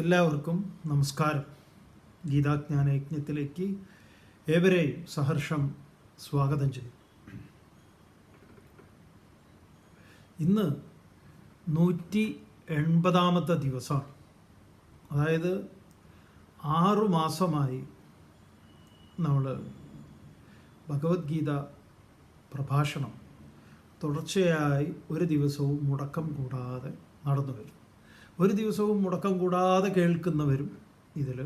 എല്ലാവർക്കും നമസ്കാരം. ഗീതാജ്ഞാന യജ്ഞത്തിലേക്ക് ഏവരെയും സഹർഷം സ്വാഗതം ചെയ്യും. ഇന്ന് 180ാമത്തെ ദിവസമാണ്. അതായത് 6 മാസമായി നമ്മൾ ഭഗവത്ഗീത പ്രഭാഷണം തുടർച്ചയായി ഒരു ദിവസവും മുടക്കം കൂടാതെ നടന്നു വരും. ഒരു ദിവസവും മുടക്കം കൂടാതെ കേൾക്കുന്നവരും ഇതിൽ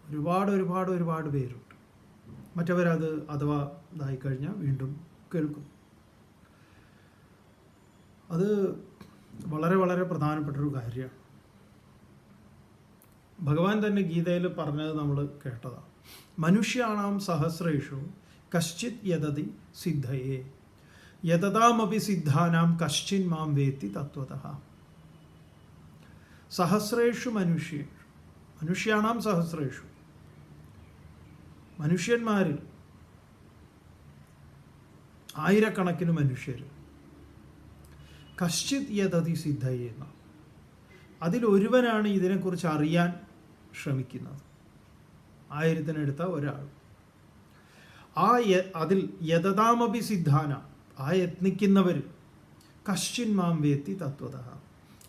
ഒരുപാട് പേരുണ്ട്. മറ്റവരത് അഥവാ ഇതായിക്കഴിഞ്ഞാൽ വീണ്ടും കേൾക്കും. അത് വളരെ പ്രധാനപ്പെട്ടൊരു കാര്യമാണ്. ഭഗവാൻ തന്നെ ഗീതയിൽ പറഞ്ഞത് നമ്മൾ കേട്ടതാണ്. മനുഷ്യാണാം സഹസ്രേഷു കശ്ചിത് യതതി സിദ്ധയേ യതതാമപി സിദ്ധാനാം കശ്ചിൻ മാം വേത്തി തത്വതഃ. സഹസ്രേഷു മനുഷ്യാണാം സഹസ്രേഷു, മനുഷ്യന്മാരിൽ ആയിരക്കണക്കിന് മനുഷ്യർ കശ്ചിത് യതതി സിദ്ധയെന്ന അതിലൊരുവനാണ് ഇതിനെക്കുറിച്ച് അറിയാൻ ശ്രമിക്കുന്നത്. 1000-നെടുത്ത ഒരാൾ. അതിൽ യതതാമപി സിദ്ധാന, ആ യത്നിക്കുന്നവർ കശ്ചിൻ മാം വേത്തി തത്വതഃ,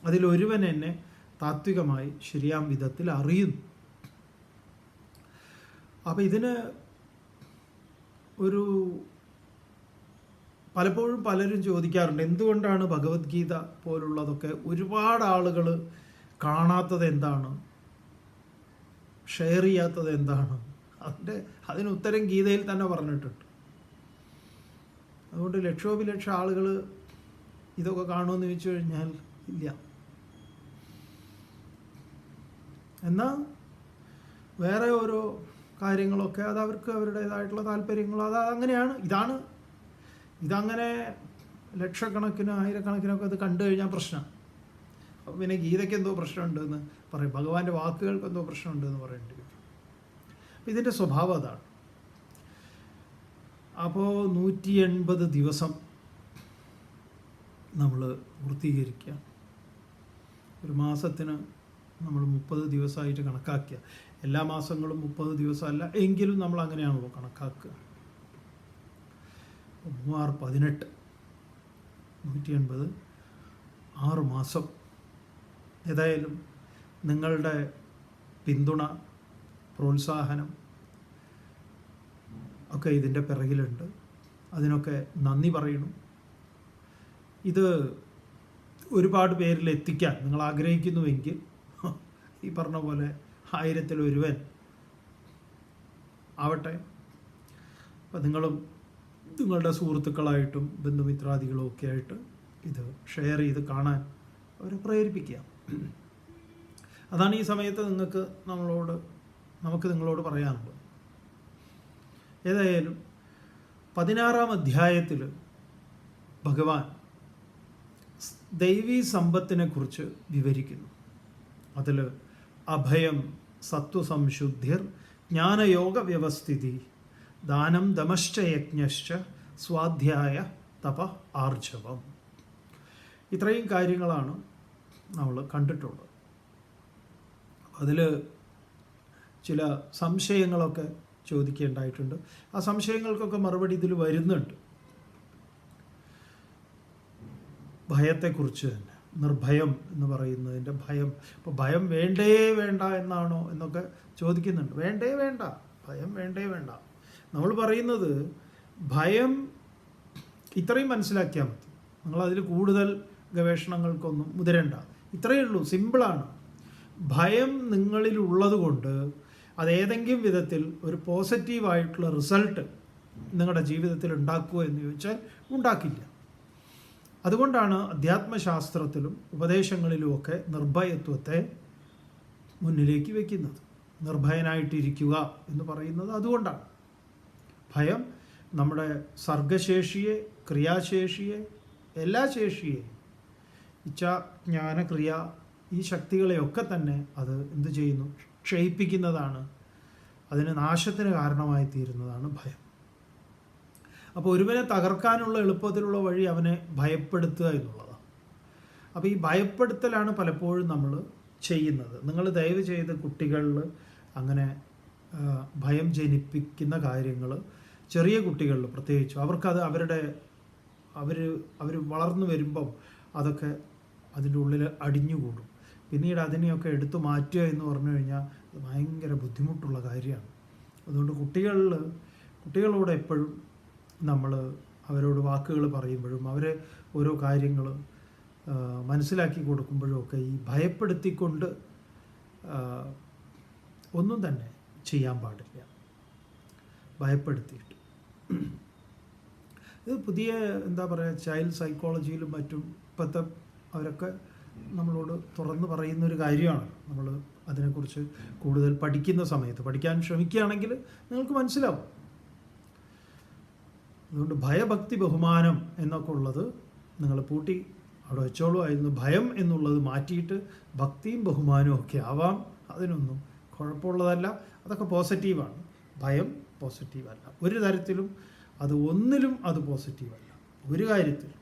അതിലൊരുവൻ എന്നെ താത്വികമായി ശരിയാം വിധത്തിൽ അറിയുന്നു. അപ്പം ഇതിന് പലപ്പോഴും പലരും ചോദിക്കാറുണ്ട്, എന്തുകൊണ്ടാണ് ഭഗവത്ഗീത പോലുള്ളതൊക്കെ ഒരുപാട് ആളുകൾ കാണാത്തത് എന്താണ്, ഷെയർ ചെയ്യാത്തത് എന്താണ്? അതിന് ഉത്തരം ഗീതയിൽ തന്നെ പറഞ്ഞിട്ടുണ്ട്. അതുകൊണ്ട് ലക്ഷോപലക്ഷം ആളുകൾ ഇതൊക്കെ കാണുമെന്ന് ചോദിച്ചു കഴിഞ്ഞാൽ ഇല്ല. എന്നാൽ വേറെ ഓരോ കാര്യങ്ങളൊക്കെ അത് അവർക്ക് അവരുടേതായിട്ടുള്ള താല്പര്യങ്ങൾ അത് അങ്ങനെയാണ്. ഇതങ്ങനെ ലക്ഷക്കണക്കിന് ആയിരക്കണക്കിനൊക്കെ അത് കണ്ടു കഴിഞ്ഞാൽ പ്രശ്നമാണ്. അപ്പോൾ പിന്നെ ഗീതയ്ക്ക് എന്തോ പ്രശ്നമുണ്ടെന്ന് പറയും, ഭഗവാന്റെ വാക്കുകൾക്ക് എന്തോ പ്രശ്നമുണ്ടെന്ന് പറയേണ്ടി വരും. അപ്പം ഇതിൻ്റെ സ്വഭാവം അതാണ്. അപ്പോൾ 180 ദിവസം നമ്മൾ പൂർത്തീകരിക്കുക. ഒരു മാസത്തിന് നമ്മൾ 30 ദിവസമായിട്ട് കണക്കാക്കുക. എല്ലാ മാസങ്ങളും 30 ദിവസമല്ല എങ്കിലും നമ്മൾ അങ്ങനെയാണല്ലോ കണക്കാക്കുക. 3×6=18, 180, 6 മാസം. ഏതായാലും നിങ്ങളുടെ പിന്തുണ, പ്രോത്സാഹനം ഒക്കെ ഇതിൻ്റെ പിറകിലുണ്ട്. അതിനൊക്കെ നന്ദി പറയണം. ഇത് ഒരുപാട് പേരിൽ എത്തിക്കാൻ നിങ്ങൾ ആഗ്രഹിക്കുന്നുവെങ്കിൽ ഈ പറഞ്ഞ പോലെ 1000-ൽ-1 ആവട്ടെ. അപ്പം നിങ്ങളും നിങ്ങളുടെ സുഹൃത്തുക്കളായിട്ടും ബന്ധുമിത്രാദികളും ഒക്കെ ആയിട്ട് ഇത് ഷെയർ ചെയ്ത് കാണാൻ അവരെ പ്രേരിപ്പിക്കുക. അതാണ് ഈ സമയത്ത് നമുക്ക് നിങ്ങളോട് പറയാനുള്ളത്. ഏതായാലും 16-ാം അധ്യായത്തിൽ ഭഗവാൻ ദൈവീ സമ്പത്തിനെ കുറിച്ച് വിവരിക്കുന്നു. അതിൽ അഭയം സത്വസംശുദ്ധിർ ജ്ഞാനയോഗ വ്യവസ്ഥിതി ദാനം ദമശ്ച യജ്ഞശ്ച സ്വാധ്യായ തപ ആർജവം. ഇത്രയും കാര്യങ്ങളാണ് നമ്മൾ കണ്ടിട്ടുള്ളത്. അതിൽ ചില സംശയങ്ങളൊക്കെ ചോദിക്കേണ്ടതായിട്ടുണ്ട്. ആ സംശയങ്ങൾക്കൊക്കെ മറുപടി ഇതിൽ വരുന്നുണ്ട്. ഭയത്തെക്കുറിച്ച് തന്നെ, നിർഭയം എന്ന് പറയുന്നതിൻ്റെ ഭയം. ഇപ്പോൾ ഭയം വേണ്ടേ വേണ്ട എന്നാണോ എന്നൊക്കെ ചോദിക്കുന്നുണ്ട്. വേണ്ടേ വേണ്ട, ഭയം വേണ്ടേ വേണ്ട. നമ്മൾ പറയുന്നത് ഭയം ഇത്രയും മനസ്സിലാക്കിയാൽ മതി. നിങ്ങളതിൽ കൂടുതൽ ഗവേഷണങ്ങൾക്കൊന്നും മുതിരണ്ട. ഇത്രയേ ഉള്ളൂ, സിമ്പിളാണ്. ഭയം നിങ്ങളിലുള്ളത് കൊണ്ട് അതേതെങ്കിലും വിധത്തിൽ ഒരു പോസിറ്റീവായിട്ടുള്ള റിസൾട്ട് നിങ്ങളുടെ ജീവിതത്തിൽ ഉണ്ടാക്കുമോ എന്ന് ചോദിച്ചാൽ ഉണ്ടാക്കില്ല. അതുകൊണ്ടാണ് അധ്യാത്മശാസ്ത്രത്തിലും ഉപദേശങ്ങളിലുമൊക്കെ നിർഭയത്വത്തെ മുന്നിലേക്ക് വയ്ക്കുന്നത്. നിർഭയനായിട്ടിരിക്കുക എന്ന് പറയുന്നത് അതുകൊണ്ടാണ്. ഭയം നമ്മുടെ സർഗശേഷിയെ, ക്രിയാശേഷിയെ, എല്ലാ ശേഷിയെയും, ഇച്ഛാജ്ഞാന ക്രിയ, ഈ ശക്തികളെയൊക്കെ തന്നെ അത് എന്തു ചെയ്യുന്നു? ക്ഷയിപ്പിക്കുന്നതാണ്. അതിന് നാശത്തിന് കാരണമായി തീരുന്നതാണ് ഭയം. അപ്പോൾ ഒരുവനെ തകർക്കാനുള്ള എളുപ്പത്തിലുള്ള വഴി അവനെ ഭയപ്പെടുത്തുക എന്നുള്ളതാണ്. അപ്പോൾ ഈ ഭയപ്പെടുത്തലാണ് പലപ്പോഴും നമ്മൾ ചെയ്യുന്നത്. നിങ്ങൾ ദയവ് ചെയ്ത് കുട്ടികളിൽ അങ്ങനെ ഭയം ജനിപ്പിക്കുന്ന കാര്യങ്ങൾ, ചെറിയ കുട്ടികളിൽ പ്രത്യേകിച്ചും, അവർക്കത് അവർ വളർന്നു വരുമ്പം അതൊക്കെ അതിൻ്റെ ഉള്ളിൽ അടിഞ്ഞുകൂടും. പിന്നീട് അതിനെയൊക്കെ എടുത്തു മാറ്റുക എന്ന് പറഞ്ഞു കഴിഞ്ഞാൽ അത് ഭയങ്കര ബുദ്ധിമുട്ടുള്ള കാര്യമാണ്. അതുകൊണ്ട് കുട്ടികളോട് എപ്പോഴും നമ്മൾ അവരോട് വാക്കുകൾ പറയുമ്പോഴും അവരെ ഓരോ കാര്യങ്ങൾ മനസ്സിലാക്കി കൊടുക്കുമ്പോഴും ഒക്കെ ഈ ഭയപ്പെടുത്തിക്കൊണ്ട് ഒന്നും തന്നെ ചെയ്യാൻ പാടില്ല. ഭയപ്പെടുത്തിയിട്ട് ഇത് പുതിയ എന്താ പറയുക, ചൈൽഡ് സൈക്കോളജിയിലും മറ്റും ഇപ്പോഴത്തെ അവരൊക്കെ നമ്മളോട് തുറന്ന് പറയുന്നൊരു കാര്യമാണ്. നമ്മൾ അതിനെക്കുറിച്ച് കൂടുതൽ പഠിക്കുന്ന സമയത്ത്, പഠിക്കാൻ ശ്രമിക്കുകയാണെങ്കിൽ നിങ്ങൾക്ക് മനസ്സിലാവും. അതുകൊണ്ട് ഭയഭക്തി ബഹുമാനം എന്നൊക്കെ ഉള്ളത് നിങ്ങൾ പൂട്ടി അവിടെ വെച്ചോളൂ. ആയിരുന്നു ഭയം എന്നുള്ളത് മാറ്റിയിട്ട് ഭക്തിയും ബഹുമാനവും ഒക്കെ ആവാം. അതിനൊന്നും കുഴപ്പമുള്ളതല്ല. അതൊക്കെ പോസിറ്റീവാണ്. ഭയം പോസിറ്റീവല്ല ഒരു തരത്തിലും. ഒന്നിലും അത് പോസിറ്റീവല്ല ഒരു കാര്യത്തിലും.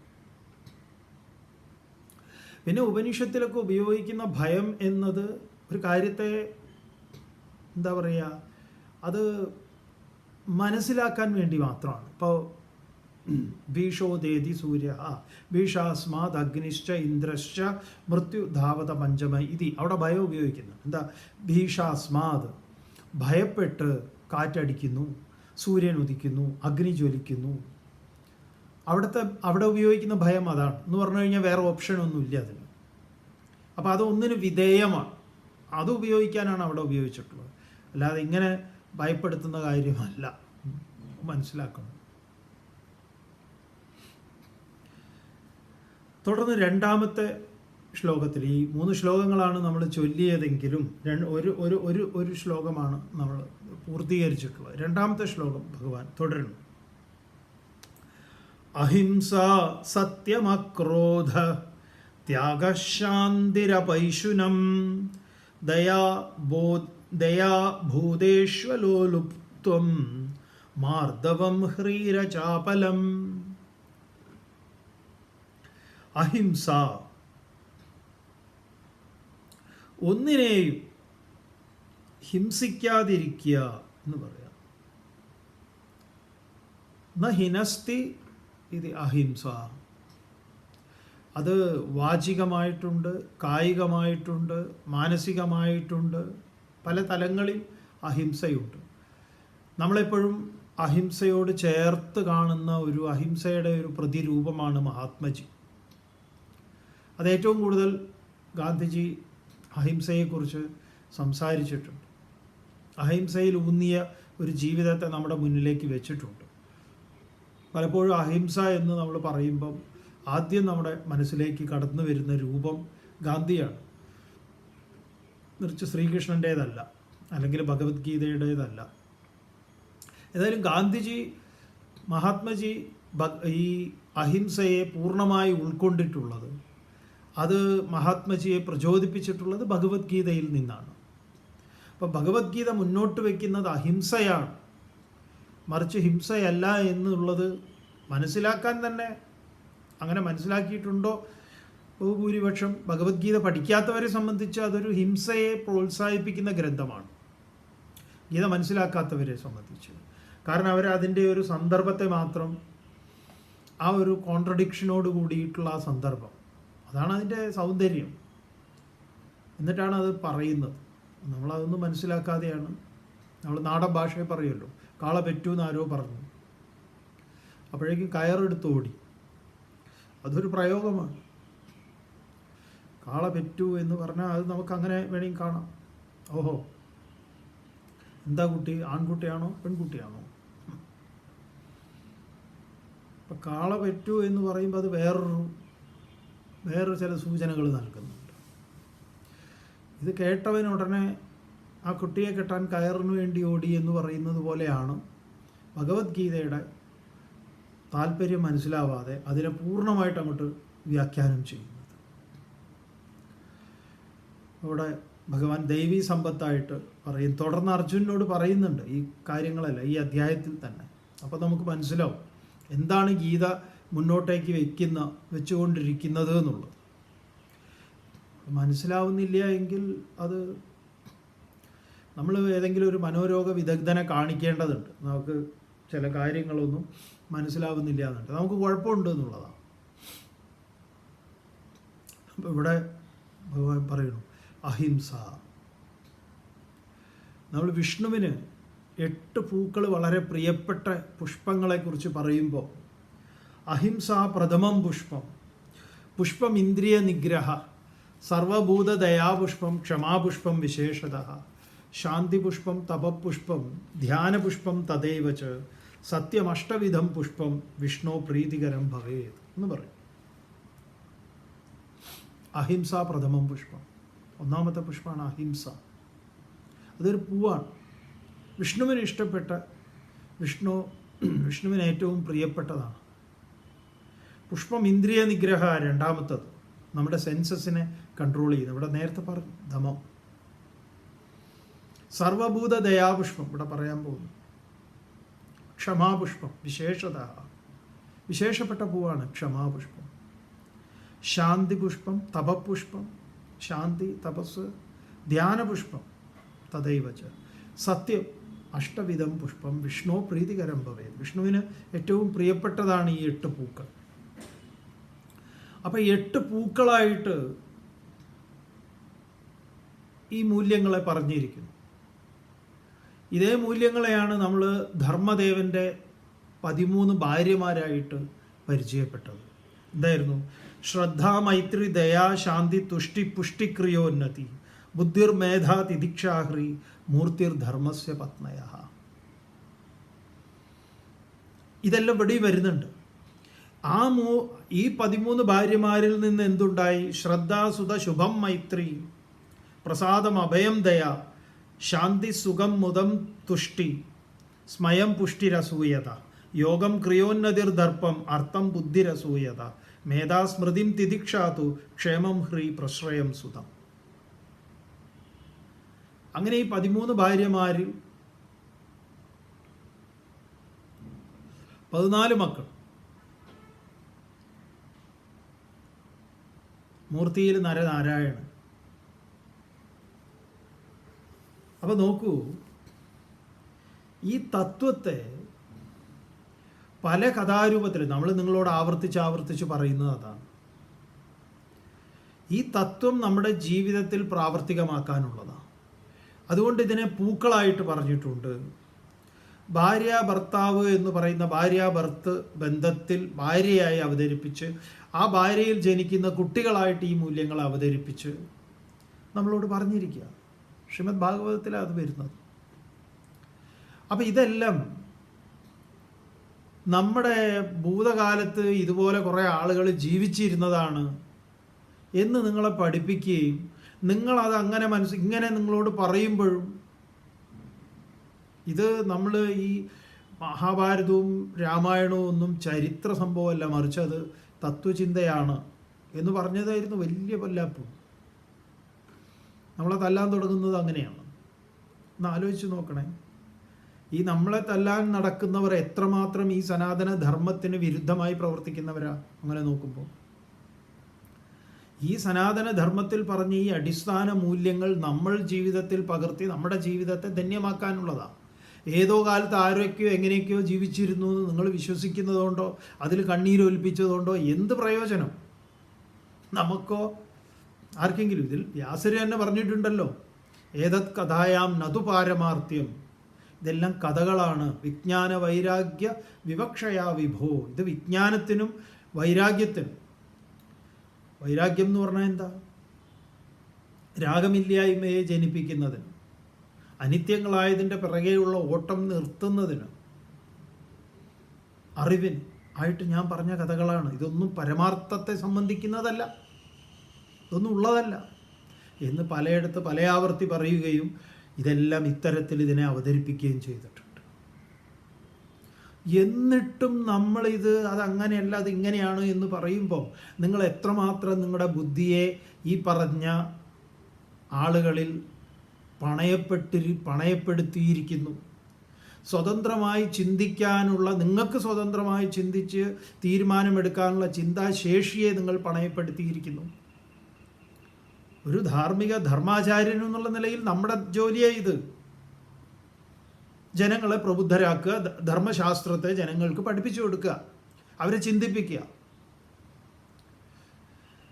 പിന്നെ ഉപനിഷത്തിലൊക്കെ ഉപയോഗിക്കുന്ന ഭയം എന്നത് ഒരു കാര്യത്തെ എന്താ പറയുക, അത് മനസ്സിലാക്കാൻ വേണ്ടി മാത്രമാണ്. ഇപ്പോൾ ഭീഷോദേതി സൂര്യ ഭീഷാസ്മാത് അഗ്നിശ്ച ഇന്ദ്രശ്ച മൃത്യു ധാവത പഞ്ചമ ഇതി. അവിടെ ഭയം ഉപയോഗിക്കുന്നു. എന്താ? ഭീഷാസ്മാത്, ഭയപ്പെട്ട് കാറ്റടിക്കുന്നു, സൂര്യൻ ഉദിക്കുന്നു, അഗ്നി ജ്വലിക്കുന്നു. അവിടെ ഉപയോഗിക്കുന്ന ഭയം അതാണ് എന്ന് പറഞ്ഞു കഴിഞ്ഞാൽ വേറെ ഓപ്ഷനൊന്നുമില്ല അതിന്. അപ്പോൾ അതൊന്നിന് വിധേയമാണ്. അത് ഉപയോഗിക്കാനാണ് അവിടെ ഉപയോഗിച്ചിട്ടുള്ളത്. അല്ലാതെ ഇങ്ങനെ ഭയപ്പെടുത്തുന്ന കാര്യമല്ല. മനസ്സിലാക്കണം. തുടർന്ന് രണ്ടാമത്തെ ശ്ലോകത്തിൽ, ഈ 3 ശ്ലോകങ്ങളാണ് നമ്മൾ ചൊല്ലിയതെങ്കിലും ഒരു ശ്ലോകമാണ് നമ്മൾ പൂർത്തീകരിച്ചിട്ടുള്ളത്. രണ്ടാമത്തെ ശ്ലോകം ഭഗവാൻ തുടരുന്നു. അഹിംസ സത്യമക്രോധ ത്യാഗശാന്തിരപൈശുനം ദയാഭൂതേഷ്വലോലുപ്ത്വം മാർദ്ദവം ഹ്രീരചാപലം. അഹിംസ, ഒന്നിനെയും ഹിംസിക്കാതിരിക്കുക എന്ന് പറയാം. ന ഹിനസ്തി ഇത് അഹിംസ. അത് വാചികമായിട്ടുണ്ട്, കായികമായിട്ടുണ്ട്, മാനസികമായിട്ടുണ്ട്. പല തലങ്ങളിൽ അഹിംസയുണ്ട്. നമ്മളെപ്പോഴും അഹിംസയോട് ചേർത്ത് കാണുന്ന അഹിംസയുടെ ഒരു പ്രതിരൂപമാണ് മഹാത്മജി. അത് ഏറ്റവും കൂടുതൽ ഗാന്ധിജി അഹിംസയെക്കുറിച്ച് സംസാരിച്ചിട്ടുണ്ട്. അഹിംസയിൽ ഊന്നിയ ഒരു ജീവിതത്തെ നമ്മുടെ മുന്നിലേക്ക് വെച്ചിട്ടുണ്ട്. പലപ്പോഴും അഹിംസ എന്ന് നമ്മൾ പറയുമ്പം ആദ്യം നമ്മുടെ മനസ്സിലേക്ക് കടന്നു വരുന്ന രൂപം ഗാന്ധിയാണ്. മറിച്ച് ശ്രീകൃഷ്ണൻ്റേതല്ല, അല്ലെങ്കിൽ ഭഗവത്ഗീതയുടേതല്ല. ഏതായാലും ഗാന്ധിജി, മഹാത്മജി ഈ അഹിംസയെ പൂർണ്ണമായി ഉൾക്കൊണ്ടിട്ടുള്ളത്, അത് മഹാത്മജിയെ പ്രചോദിപ്പിച്ചിട്ടുള്ളത് ഭഗവത്ഗീതയിൽ നിന്നാണ്. അപ്പം ഭഗവത്ഗീത മുന്നോട്ട് വയ്ക്കുന്നത് അഹിംസയാണ്, മറിച്ച് ഹിംസയല്ല എന്നുള്ളത് മനസ്സിലാക്കാൻ തന്നെ, അങ്ങനെ മനസ്സിലാക്കിയിട്ടുണ്ടോ ബഹുഭൂരിപക്ഷം ഭഗവത്ഗീത പഠിക്കാത്തവരെ സംബന്ധിച്ച് അതൊരു ഹിംസയെ പ്രോത്സാഹിപ്പിക്കുന്ന ഗ്രന്ഥമാണ്, ഗീത മനസ്സിലാക്കാത്തവരെ സംബന്ധിച്ച്. കാരണം അതിൻ്റെ ഒരു സന്ദർഭത്തെ മാത്രം, ആ ഒരു കോൺട്രഡിക്ഷനോട് കൂടിയിട്ടുള്ള ആ സന്ദർഭം, അതാണ് അതിൻ്റെ സൗന്ദര്യം. എന്നിട്ടാണ് അത് പറയുന്നത്. നമ്മളതൊന്നും മനസ്സിലാക്കാതെയാണ്. നമ്മൾ നാടൻ ഭാഷയെ പറയുമല്ലോ, കാള പെറ്റു എന്ന് ആരോ പറഞ്ഞു, അപ്പോഴേക്കും കയറെടുത്ത് ഓടി. അതൊരു പ്രയോഗമാണ്. കാള പെറ്റു എന്ന് പറഞ്ഞാൽ അത് നമുക്കങ്ങനെ വേണമെങ്കിൽ കാണാം. ഓഹോ, എന്താ കുട്ടി, ആൺകുട്ടിയാണോ പെൺകുട്ടിയാണോ? അപ്പം കാള പെറ്റു എന്ന് പറയുമ്പോൾ അത് വേറൊരു ചില സൂചനകൾ നൽകുന്നുണ്ട്. ഇത് കേട്ടവൻ ഉടനെ ആ കുട്ടിയെ കെട്ടാൻ കയറിന് വേണ്ടി ഓടി എന്ന് പറയുന്നത് പോലെയാണ് ഭഗവത്ഗീതയുടെ താല്പര്യം മനസ്സിലാവാതെ അതിനെ പൂർണ്ണമായിട്ട് അങ്ങോട്ട് വ്യാഖ്യാനം ചെയ്യുന്നത്. അവിടെ ഭഗവാൻ ദൈവീ സമ്പത്തായിട്ട് പറയും. തുടർന്ന് അർജുനനോട് പറയുന്നുണ്ട് ഈ കാര്യങ്ങളല്ല ഈ അധ്യായത്തിൽ തന്നെ. അപ്പോൾ നമുക്ക് മനസ്സിലാവും എന്താണ് ഗീത മുന്നോട്ടേക്ക് വെച്ചുകൊണ്ടിരിക്കുന്നത് എന്നുള്ളത്. മനസ്സിലാവുന്നില്ല എങ്കിൽ അത് നമ്മൾ ഏതെങ്കിലും ഒരു മനോരോഗ വിദഗ്ധനെ കാണിക്കേണ്ടതുണ്ട്. നമുക്ക് ചില കാര്യങ്ങളൊന്നും മനസ്സിലാവുന്നില്ല എന്നുണ്ട്, നമുക്ക് കുഴപ്പമുണ്ട് എന്നുള്ളതാണ്. അപ്പോൾ ഇവിടെ ഭഗവാൻ പറയുന്നു അഹിംസ. നമ്മൾ വിഷ്ണുവിന് 8 പൂക്കൾ വളരെ പ്രിയപ്പെട്ട പുഷ്പങ്ങളെക്കുറിച്ച് പറയുമ്പോൾ അഹിംസ പ്രഥമം പുഷ്പം, പുഷ്പം ഇന്ദ്രിയ നിഗ്രഹ, സർവഭൂതദയാപുഷ്പം, ക്ഷമാപുഷ്പം വിശേഷത, ശാന്തിപുഷ്പം തപപുഷ്പം, ധ്യാനപുഷ്പം തദൈവ ച, സത്യമഷ്ടവിധം പുഷ്പം വിഷ്ണു പ്രീതികരം ഭവേത് എന്ന് പറയും. അഹിംസ പ്രഥമം പുഷ്പം, ഒന്നാമത്തെ പുഷ്പമാണ് അഹിംസ. അതൊരു പൂവാണ്, വിഷ്ണുവിന് ഇഷ്ടപ്പെട്ട, വിഷ്ണുവിന് ഏറ്റവും പ്രിയപ്പെട്ടതാണ്. പുഷ്പം ഇന്ദ്രിയ നിഗ്രഹ രണ്ടാമത്തത്, നമ്മുടെ സെൻസസിനെ കൺട്രോൾ ചെയ്യുന്നത്. ഇവിടെ നേരത്തെ പറഞ്ഞു ധമം. സർവഭൂത ദയാപുഷ്പം ഇവിടെ പറയാൻ പോകുന്നു. ക്ഷമാപുഷ്പം വിശേഷത, വിശേഷപ്പെട്ട പൂവാണ് ക്ഷമാപുഷ്പം. ശാന്തിപുഷ്പം തപപുഷ്പം, ശാന്തി തപസ്. ധ്യാനപുഷ്പം തദൈവ ച, സത്യം അഷ്ടവിധം പുഷ്പം വിഷ്ണു പ്രീതികരം ഭവേത്. വിഷ്ണുവിന് ഏറ്റവും പ്രിയപ്പെട്ടതാണ് ഈ 8 പൂക്കൾ. അപ്പം 8 പൂക്കളായിട്ട് ഈ മൂല്യങ്ങളെ പറഞ്ഞിരിക്കുന്നു. ഇതേ മൂല്യങ്ങളെയാണ് നമ്മൾ ധർമ്മദേവൻ്റെ 13 ഭാര്യമാരായിട്ട് പരിചയപ്പെട്ടത്. എന്തായിരുന്നു? ശ്രദ്ധ, മൈത്രി, ദയാ, ശാന്തി, തുഷ്ടി, പുഷ്ടിക്രിയോന്നതി, ബുദ്ധിർ, മേധ, തിദിക്ഷാഹ്രി, മൂർത്തിർ ധർമ്മസ്യ പത്നയ. ഇതെല്ലാം ഇവിടെ വരുന്നുണ്ട്. ഈ 13 ഭാര്യമാരിൽ നിന്ന് എന്തുണ്ടായി? ശ്രദ്ധ, സുത, ശുഭം, മൈത്രി, പ്രസാദം, അഭയം, ദയ, ശാന്തി, സുഖം, മുദം, തുഷ്ടി, സ്മയം, പുഷ്ടിരസൂയത, യോഗം, ക്രിയോന്നതിർ, ദർപ്പം, അർത്ഥം, ബുദ്ധിരസൂയത, മേധാ, സ്മൃതിം, തിദിക്ഷാതു, ക്ഷേമം, ഹ്രീ, പ്രശ്രയം, സുതം. അങ്ങനെ ഈ 13 ഭാര്യമാരിൽ 14 മക്കൾ. മൂർത്തിയിൽ നരനാരായണൻ. അപ്പോൾ നോക്കൂ, ഈ തത്വത്തെ പല കഥാരൂപത്തിൽ നമ്മൾ നിങ്ങളോട് ആവർത്തിച്ച് പറയുന്നത് അതാണ്. ഈ തത്വം നമ്മുടെ ജീവിതത്തിൽ പ്രാവർത്തികമാക്കാനുള്ളതാണ്. അതുകൊണ്ട് ഇതിനെ പൂക്കളായിട്ട് പറഞ്ഞിട്ടുണ്ട്. ഭാര്യ ഭർത്താവ് എന്ന് പറയുന്ന ഭാര്യ-ഭർത്ത് ബന്ധത്തിൽ ഭാര്യയായി അവതരിപ്പിച്ച് ആ ഭാര്യയിൽ ജനിക്കുന്ന കുട്ടികളായിട്ട് ഈ മൂല്യങ്ങൾ അവതരിപ്പിച്ച് നമ്മളോട് പറഞ്ഞിരിക്കുക. ശ്രീമദ് ഭാഗവതത്തിലാണ് അത് വരുന്നത്. അപ്പം ഇതെല്ലാം നമ്മുടെ ഭൂതകാലത്ത് ഇതുപോലെ കുറേ ആളുകൾ ജീവിച്ചിരുന്നതാണ് എന്ന് നിങ്ങളെ പഠിപ്പിക്കുകയും നിങ്ങളത് അങ്ങനെ ഇങ്ങനെ നിങ്ങളോട് പറയുമ്പോഴും ഇത് നമ്മൾ ഈ മഹാഭാരതവും രാമായണവും ഒന്നും ചരിത്ര സംഭവമല്ല, മറിച്ച് അത് തത്വചിന്തയാണ് എന്ന് പറഞ്ഞതായിരുന്നു വലിയ പൊല്ലാപ്പ്. നമ്മളെ തല്ലാൻ തുടങ്ങുന്നത് അങ്ങനെയാണ്. ഒന്ന് ആലോചിച്ച് നോക്കണേ, ഈ നമ്മളെ തല്ലാൻ നടക്കുന്നവർ എത്രമാത്രം ഈ സനാതന ധർമ്മത്തിന് വിരുദ്ധമായി പ്രവർത്തിക്കുന്നവരാ. അങ്ങനെ നോക്കുമ്പോൾ ഈ സനാതന ധർമ്മത്തിൽ പറഞ്ഞ ഈ അടിസ്ഥാന മൂല്യങ്ങൾ നമ്മൾ ജീവിതത്തിൽ പകർത്തി നമ്മുടെ ജീവിതത്തെ ധന്യമാക്കാനുള്ളതാണ്. ഏതോ കാലത്ത് ആരൊക്കെയോ എങ്ങനെയൊക്കെയോ ജീവിച്ചിരുന്നു എന്ന് നിങ്ങൾ വിശ്വസിക്കുന്നതുകൊണ്ടോ അതിൽ കണ്ണീരൊലിപ്പിച്ചതുകൊണ്ടോ എന്ത് പ്രയോജനം നമുക്കോ ആർക്കെങ്കിലും? ഇതിൽ വ്യാസര് തന്നെ പറഞ്ഞിട്ടുണ്ടല്ലോ, ഏതത് കഥായാം നതു പാരമാർത്ഥ്യം. ഇതെല്ലാം കഥകളാണ്. വിജ്ഞാന വൈരാഗ്യ വിവക്ഷയാ വിഭോ. ഇത് വിജ്ഞാനത്തിനും വൈരാഗ്യത്തിനും. വൈരാഗ്യം എന്ന് പറഞ്ഞാൽ എന്താ? രാഗമില്ലായ്മയെ ജനിപ്പിക്കുന്നതിന്, അനിത്യങ്ങളായതിൻ്റെ പിറകെയുള്ള ഓട്ടം നിർത്തുന്നതിന്, അറിവിന് ആയിട്ട് ഞാൻ പറഞ്ഞ കഥകളാണ്. ഇതൊന്നും പരമാർത്ഥത്തെ സംബന്ധിക്കുന്നതല്ല, ഇതൊന്നും ഉള്ളതല്ല എന്ന് പലയിടത്ത് പല ആവർത്തി പറയുകയും ഇതെല്ലാം ഇത്തരത്തിൽ ഇതിനെ അവതരിപ്പിക്കുകയും ചെയ്തിട്ടുണ്ട്. എന്നിട്ടും നമ്മളിത് അതങ്ങനെയല്ല അതിങ്ങനെയാണ് എന്ന് പറയുമ്പോൾ നിങ്ങൾ എത്രമാത്രം നിങ്ങളുടെ ബുദ്ധിയെ ഈ പറഞ്ഞ ആളുകളിൽ പണയപ്പെടുത്തിയിരിക്കുന്നു. സ്വതന്ത്രമായി ചിന്തിക്കാനുള്ള, നിങ്ങൾക്ക് സ്വതന്ത്രമായി ചിന്തിച്ച് തീരുമാനമെടുക്കാനുള്ള ചിന്താശേഷിയെ നിങ്ങൾ പണയപ്പെടുത്തിയിരിക്കുന്നു. ഒരു ധാർമ്മിക ധർമാചാര്യൻ എന്നുള്ള നിലയിൽ നമ്മുടെ ജോലിയായി ഇത്. ജനങ്ങളെ പ്രബുദ്ധരാക്കുക, ധർമ്മശാസ്ത്രത്തെ ജനങ്ങൾക്ക് പഠിപ്പിച്ചു കൊടുക്കുക, അവരെ ചിന്തിപ്പിക്കുക.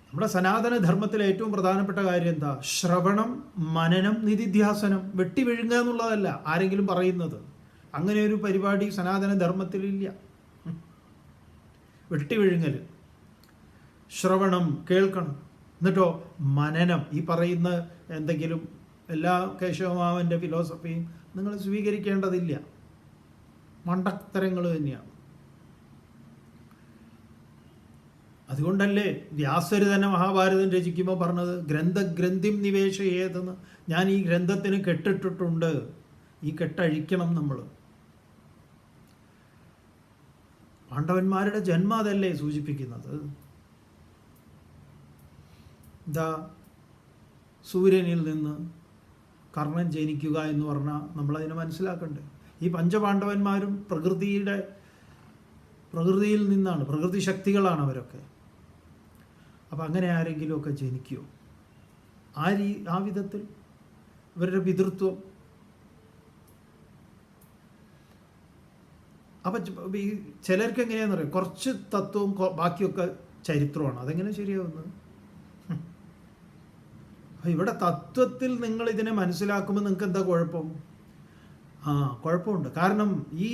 നമ്മുടെ സനാതന ധർമ്മത്തിലെ ഏറ്റവും പ്രധാനപ്പെട്ട കാര്യം എന്താ? ശ്രവണം, മനനം, നിധിധ്യാസനം. വെട്ടി വിഴുങ്ങുക എന്നുള്ളതല്ല ആരെങ്കിലും പറയുന്നത്. അങ്ങനെ ഒരു പരിപാടി സനാതന ധർമ്മത്തിലില്ല. വെട്ടി വിഴുങ്ങൽ. ശ്രവണം, കേൾക്കണം. എന്നിട്ടോ മനനം. ഈ പറയുന്ന എന്തെങ്കിലും എല്ലാ കേശവമാവൻ്റെ ഫിലോസഫിയും നിങ്ങൾ സ്വീകരിക്കേണ്ടതില്ല. മണ്ടത്തരങ്ങൾ തന്നെയാണ്. അതുകൊണ്ടല്ലേ വ്യാസര് തന്നെ മഹാഭാരതം രചിക്കുമ്പോൾ പറഞ്ഞത് ഗ്രന്ഥിം നിവേശയേതെന്ന്. ഞാൻ ഈ ഗ്രന്ഥത്തിന് കെട്ടിട്ടിട്ടുണ്ട്, ഈ കെട്ടഴിക്കണം നമ്മൾ. പാണ്ഡവന്മാരുടെ ജന്മം അതല്ലേ സൂചിപ്പിക്കുന്നത്? എന്താ? സൂര്യനിൽ നിന്ന് കർണൻ ജനിക്കുക എന്ന് പറഞ്ഞാൽ നമ്മളതിനെ മനസ്സിലാക്കണ്ടേ? ഈ പഞ്ചപാണ്ഡവന്മാരും പ്രകൃതിയിൽ നിന്നാണ്, പ്രകൃതി ശക്തികളാണ് അവരൊക്കെ. അപ്പം അങ്ങനെ ആരെങ്കിലുമൊക്കെ ജനിക്കുമോ? ആ വിധത്തിൽ ഇവരുടെ പിതൃത്വം. അപ്പം ഈ ചിലർക്ക് എങ്ങനെയാണെന്ന് പറയാം, കുറച്ച് തത്വവും ബാക്കിയൊക്കെ ചരിത്രമാണ്. അതെങ്ങനെ ശരിയാവുന്നത്? ഇവിടെ തത്വത്തിൽ നിങ്ങൾ ഇതിനെ മനസ്സിലാക്കുമ്പോൾ നിങ്ങൾക്ക് എന്താ കുഴപ്പം? കുഴപ്പമുണ്ട്. കാരണം ഈ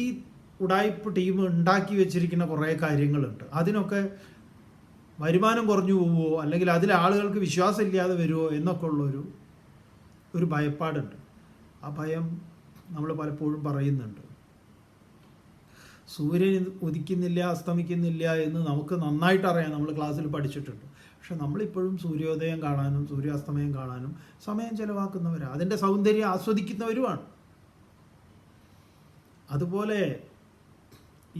ഉഡായിപ്പ് ടീം ഉണ്ടാക്കി വെച്ചിരിക്കുന്ന കുറേ കാര്യങ്ങളുണ്ട്. അതിനൊക്കെ വരുമാനം കുറഞ്ഞു പോവുമോ, അല്ലെങ്കിൽ അതിൽ ആളുകൾക്ക് വിശ്വാസമില്ലാതെ വരുമോ എന്നൊക്കെ ഒരു ഭയപ്പാടുണ്ട്. ആ ഭയം നമ്മൾ പലപ്പോഴും പറയുന്നുണ്ട്. സൂര്യൻ ഉദിക്കുന്നില്ല, അസ്തമിക്കുന്നില്ല എന്ന് നമുക്ക് നന്നായിട്ട് അറിയാം, നമ്മൾ ക്ലാസ്സിൽ പഠിച്ചിട്ടുണ്ട്. പക്ഷെ നമ്മളിപ്പോഴും സൂര്യോദയം കാണാനും സൂര്യാസ്തമയം കാണാനും സമയം ചെലവാക്കുന്നവരാണ്, അതിൻ്റെ സൗന്ദര്യം ആസ്വദിക്കുന്നവരുമാണ്. അതുപോലെ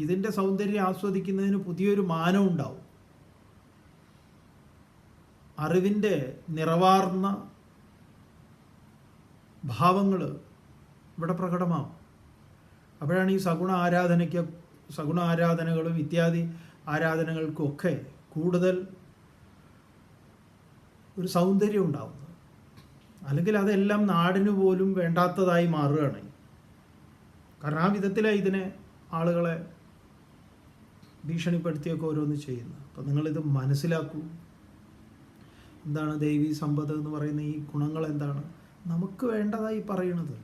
ഇതിൻ്റെ സൗന്ദര്യം ആസ്വദിക്കുന്നതിന് പുതിയൊരു മാനം ഉണ്ടാവും. അറിവിൻ്റെ നിറവാർന്ന ഭാവങ്ങൾ ഇവിടെ പ്രകടമാവും. അപ്പോഴാണ് ഈ സഗുണ ആരാധനകളും ഇത്യാദി ആരാധനകൾക്കൊക്കെ കൂടുതൽ ഒരു സൗന്ദര്യം ഉണ്ടാവുന്നത്. അല്ലെങ്കിൽ അതെല്ലാം നാടിന് പോലും വേണ്ടാത്തതായി മാറുകയാണ്. കാരണം ആ വിധത്തിലാണ് ഇതിനെ ആളുകളെ ഭീഷണിപ്പെടുത്തിയൊക്കെ ഓരോന്ന് ചെയ്യുന്നത്. അപ്പം നിങ്ങളിത് മനസ്സിലാക്കൂ. എന്താണ് ദൈവീ സമ്പത്ത് എന്ന് പറയുന്ന ഈ ഗുണങ്ങൾ എന്താണ് നമുക്ക് വേണ്ടതായി പറയണത്?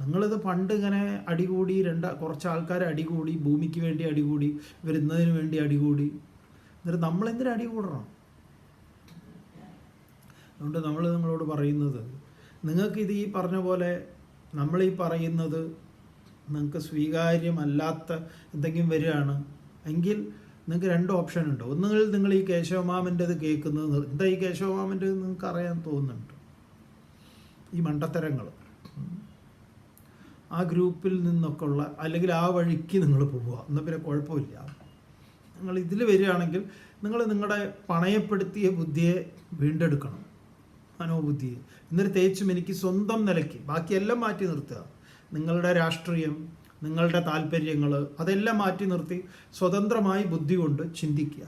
നിങ്ങളിത് പണ്ട് ഇങ്ങനെ അടികൂടി കുറച്ച് ആൾക്കാർ അടികൂടി, ഭൂമിക്ക് വേണ്ടി അടികൂടി, വരുന്നതിന് വേണ്ടി അടികൂടി. എന്നിട്ട് നമ്മളെന്തിനും അടികൂടണം? അതുകൊണ്ട് നമ്മൾ നിങ്ങളോട് പറയുന്നത്, നിങ്ങൾക്കിത് ഈ പറഞ്ഞ പോലെ നമ്മളീ പറയുന്നത് നിങ്ങൾക്ക് സ്വീകാര്യമല്ലാത്ത എന്തെങ്കിലും വരികയാണ് എങ്കിൽ നിങ്ങൾക്ക് രണ്ട് ഓപ്ഷൻ ഉണ്ട്. ഒന്നുകിൽ നിങ്ങൾ ഈ കേശവമാമൻ്റെത് കേൾക്കുന്നത്, എന്താ ഈ കേശവമാമൻ്റെത് നിങ്ങൾക്ക് അറിയാൻ തോന്നുന്നുണ്ട്, ഈ മണ്ടത്തരങ്ങൾ ആ ഗ്രൂപ്പിൽ നിന്നൊക്കെ ഉള്ള, അല്ലെങ്കിൽ ആ വഴിക്ക് നിങ്ങൾ പോവുക, എന്നാൽ പിന്നെ കുഴപ്പമില്ല. നിങ്ങൾ ഇതിൽ വരികയാണെങ്കിൽ നിങ്ങൾ നിങ്ങളുടെ പണയപ്പെടുത്തിയ ബുദ്ധിയെ വീണ്ടെടുക്കണം, മനോബുദ്ധിയെ. എന്നിട്ട് തേച്ചും എനിക്ക് സ്വന്തം നിലയ്ക്ക് ബാക്കിയെല്ലാം മാറ്റി നിർത്തുക. നിങ്ങളുടെ രാഷ്ട്രീയം, നിങ്ങളുടെ താല്പര്യങ്ങൾ, അതെല്ലാം മാറ്റി നിർത്തി സ്വതന്ത്രമായി ബുദ്ധി കൊണ്ട് ചിന്തിക്കുക.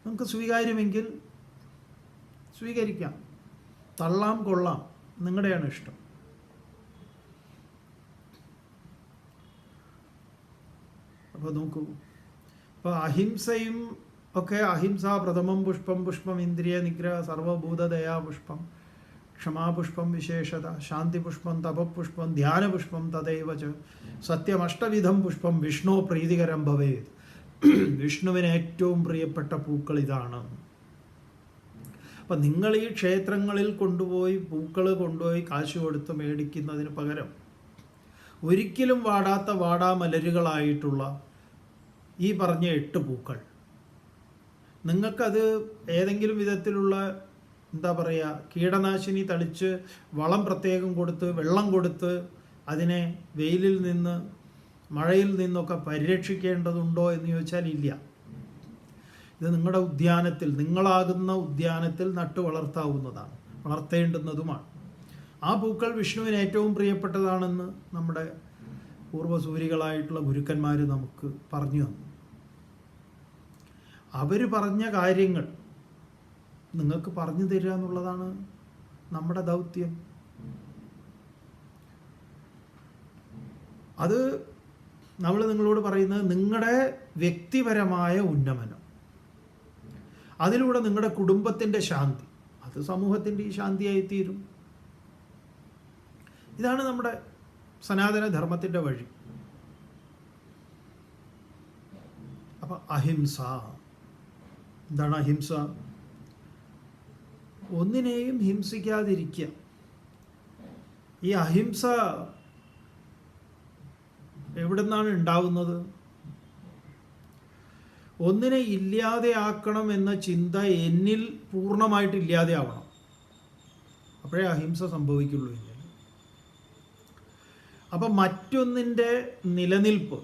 നമുക്ക് സ്വീകാര്യമെങ്കിൽ സ്വീകരിക്കാം, തള്ളാം കൊള്ളാം, നിങ്ങളുടെയാണ് ഇഷ്ടം. അപ്പോൾ നോക്കൂ, ഇപ്പോൾ അഹിംസയും ഒക്കെ, അഹിംസ പ്രഥമം പുഷ്പം, പുഷ്പം ഇന്ദ്രിയ നിഗ്രഹ, സർവഭൂതദയാ പുഷ്പം, ക്ഷമാപുഷ്പം വിശേഷത, ശാന്തിപുഷ്പം, തപപുഷ്പം, ധ്യാനപുഷ്പം, തദൈവ ച സത്യമഷ്ടവിധം പുഷ്പം വിഷ്ണു പ്രീതികരം ഭവേത്. വിഷ്ണുവിന് ഏറ്റവും പ്രിയപ്പെട്ട പൂക്കൾ ഇതാണ്. അപ്പം നിങ്ങൾ ഈ ക്ഷേത്രങ്ങളിൽ പൂക്കൾ കൊണ്ടുപോയി കാശ് കൊടുത്ത് മേടിക്കുന്നതിന് പകരം ഒരിക്കലും വാടാത്ത വാടാമലരുകളായിട്ടുള്ള ഈ പറഞ്ഞ 8 പൂക്കൾ നിങ്ങൾക്കത് ഏതെങ്കിലും വിധത്തിലുള്ള എന്താ പറയുക, കീടനാശിനി തളിച്ച് വളം പ്രത്യേകം കൊടുത്ത് വെള്ളം കൊടുത്ത് അതിനെ വെയിലിൽ നിന്ന് മഴയിൽ നിന്നൊക്കെ പരിരക്ഷിക്കേണ്ടതുണ്ടോ എന്ന് ചോദിച്ചാൽ ഇല്ല. ഇത് നിങ്ങളുടെ ഉദ്യാനത്തിൽ, നിങ്ങളാകുന്ന ഉദ്യാനത്തിൽ നട്ടു വളർത്താവുന്നതാണ്, വളർത്തേണ്ടുന്നതുമാണ്. ആ പൂക്കൾ വിഷ്ണുവിന് ഏറ്റവും പ്രിയപ്പെട്ടതാണെന്ന് നമ്മുടെ പൂർവ്വസൂരികളായിട്ടുള്ള ഗുരുക്കന്മാർ നമുക്ക് പറഞ്ഞു തന്നു. അവർ പറഞ്ഞ കാര്യങ്ങൾ നിങ്ങൾക്ക് പറഞ്ഞു തരിക എന്നുള്ളതാണ് നമ്മുടെ ദൗത്യം. അത് നമ്മൾ നിങ്ങളോട് പറയുന്നത് നിങ്ങളുടെ വ്യക്തിപരമായ ഉന്നമനം, അതിലൂടെ നിങ്ങളുടെ കുടുംബത്തിൻ്റെ ശാന്തി, അത് സമൂഹത്തിൻ്റെ ഈ ശാന്തിയായി തീരും. ഇതാണ് നമ്മുടെ സനാതന ധർമ്മത്തിൻ്റെ വഴി. അപ്പം അഹിംസ എന്താണ്? അഹിംസ ഒന്നിനെയും ഹിംസിക്കാതിരിക്കുക. ഈ അഹിംസ എവിടുന്നാണ് ഉണ്ടാവുന്നത്? ഒന്നിനെ ഇല്ലാതെയാക്കണം എന്ന ചിന്ത എന്നിൽ പൂർണ്ണമായിട്ട് ഇല്ലാതെയാവണം. അപ്പോഴേ അഹിംസ സംഭവിക്കുള്ളൂ എന്നിൽ. അപ്പം മറ്റൊന്നിൻ്റെ നിലനിൽപ്പ്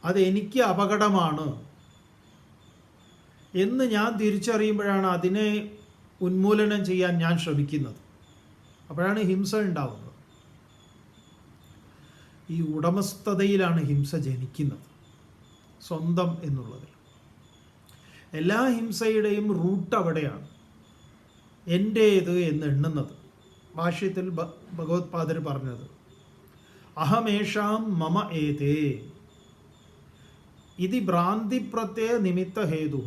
അതെനിക്ക് അപകടമാണ് എന്ന് ഞാൻ തിരിച്ചറിയുമ്പോഴാണ് അതിനെ ഉന്മൂലനം ചെയ്യാൻ ഞാൻ ശ്രമിക്കുന്നത്. അപ്പോഴാണ് ഹിംസ ഉണ്ടാവുന്നത്. ഈ ഉടമസ്ഥതയിലാണ് ഹിംസ ജനിക്കുന്നത്, സ്വന്തം എന്നുള്ളതിൽ. എല്ലാ ഹിംസയുടെയും റൂട്ട് അവിടെയാണ്, എൻ്റേത് എന്ന് എണ്ണുന്നത്. ഭാഷ്യത്തിൽ ഭഗവത്പാദർ പറഞ്ഞത് അഹമേഷാം മമ ഏതേ ഇതി ഭ്രാന്തി പ്രത്യയ നിമിത്ത ഹേതു.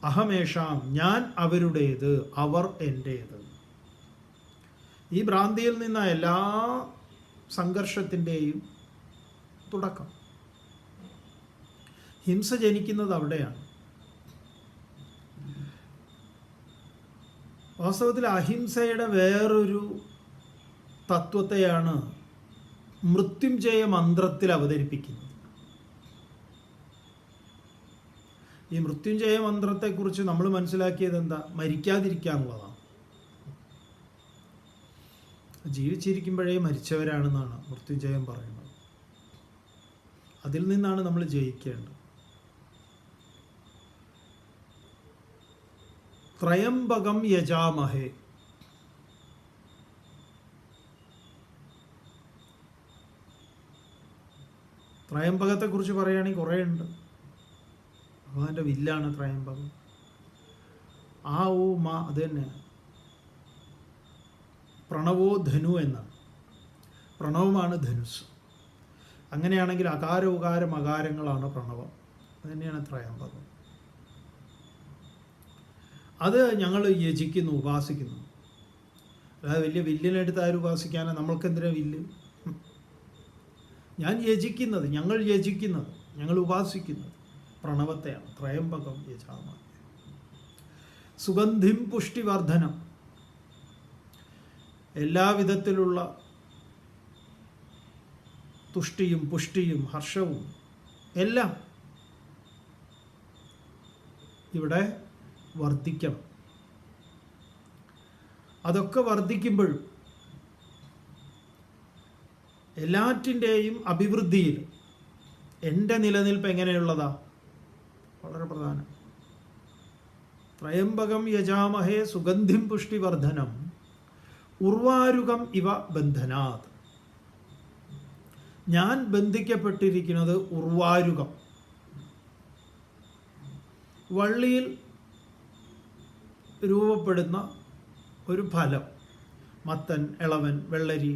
അഹമേഷാം ഞാൻ അവരുടേത്, അവർ എൻ്റേത്. ഈ ഭ്രാന്തിയിൽ നിന്ന് എല്ലാ സംഘർഷത്തിൻ്റെയും തുടക്കം. ഹിംസ ജനിക്കുന്നത് അവിടെയാണ്. വാസ്തവത്തിൽ അഹിംസയുടെ വേറൊരു തത്വത്തെയാണ് മൃത്യുഞ്ജയ മന്ത്രത്തിൽ അവതരിപ്പിക്കുന്നത്. ഈ മൃത്യുഞ്ജയ മന്ത്രത്തെക്കുറിച്ച് നമ്മൾ മനസ്സിലാക്കിയത് എന്താ? മരിക്കാതിരിക്കുക എന്നുള്ളതാണ്. ജീവിച്ചിരിക്കുമ്പോഴേ മരിച്ചവരാണെന്നാണ് മൃത്യുഞ്ജയം പറയുന്നത്. അതിൽ നിന്നാണ് നമ്മൾ ജയിക്കേണ്ടത്. ത്രയംബകം യജാമഹേ. ത്രയംബകത്തെക്കുറിച്ച് പറയുകയാണെങ്കിൽ കുറേ ഉണ്ട്. ഭഗവാന്റെ വില്ലാണ് ത്രയംബകം. ആ ഓ മാ അത് തന്നെ. പ്രണവോ ധനു എന്നാണ്. പ്രണവമാണ് ധനുസ്. അങ്ങനെയാണെങ്കിൽ അകാര ഉകാരം അകാരങ്ങളാണ് പ്രണവം. അത് തന്നെയാണ് ത്രയംബകം. അത് ഞങ്ങൾ യജിക്കുന്നു, ഉപാസിക്കുന്നു. അതായത് വലിയ വില്ലിനെടുത്ത് ആരും ഉപാസിക്കാനാണ്? നമ്മൾക്കെന്തിനാ വില്ല്? ഞാൻ യജിക്കുന്നത്, ഞങ്ങൾ യജിക്കുന്നത്, ഞങ്ങൾ ഉപാസിക്കുന്നത് പ്രണവത്തെയാണ്. ത്രയംബകം യജാമഹേ. സുഗന്ധിം പുഷ്ടിവർദ്ധനം. എല്ലാവിധത്തിലുള്ള തുഷ്ടിയും പുഷ്ടിയും ഹർഷവും എല്ലാം ഇവിടെ വർദ്ധിക്കണം. അതൊക്കെ വർദ്ധിക്കുമ്പോഴും എല്ലാറ്റിൻ്റെയും അഭിവൃദ്ധിയിൽ എൻ്റെ നിലനിൽപ്പ് എങ്ങനെയുള്ളതാ? വളരെ പ്രധാനം. ത്രയംബകം യജാമഹേ സുഗന്ധിം പുഷ്ടിവർദ്ധനം ഉർവാരുകം ഇവ ബന്ധനാത്. ഞാൻ ബന്ധിക്കപ്പെട്ടിരിക്കുന്നത് ഉർവാരുകം, വള്ളിയിൽ രൂപപ്പെടുന്ന ഒരു ഫലം. മത്തൻ, ഇളവൻ, വെള്ളരി